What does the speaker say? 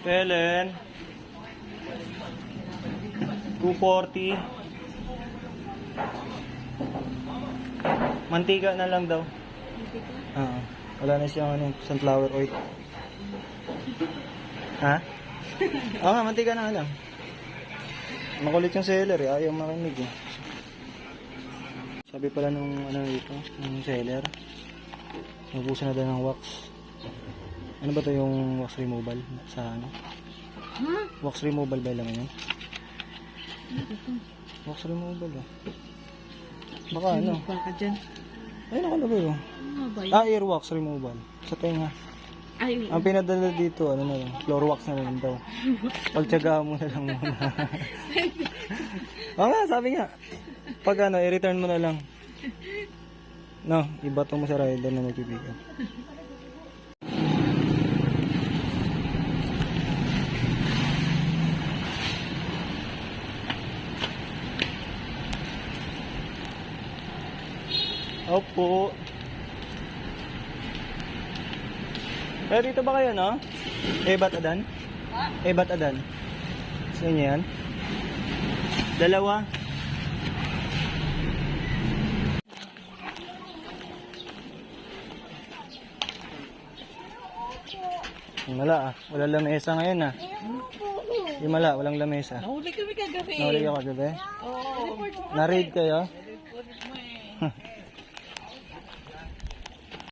Pelen. 240. Mantika na lang daw. Wala na siyang sunflower oil. Ha? Oo nga, mantika na lang. Makulit yung seller eh. Ayaw marinig eh. Sabi pala nung nung seller, nabusan na daw ng wax. Ano ba to yung wax removal sa ano? Huh? Wax removal ba lang yun? Wax removal oh. Baka ano? Baka dyan. Ay, nakalagay oh. Ano ba yun? Ear wax removal. Sa tenga. Ay, Ang pinadala dito, ano na lang, floor wax na lang daw. Pagtsagaan mo na lang muna. Oo nga, sabi nga. Pag ano, i-return mo na lang. No, ibato mo sa rider na magpipick up. Opo. Pero dito ba kayo, no? Ebat Adan? Ebat Adan. Sa inyo yan? Dalawa. Wala ah. Walang lamesa ngayon ah. Wala, walang lamesa. nahuli kami kagabi. Nahuli ka kagabi? Oo. Na-raid kayo? Report mo eh.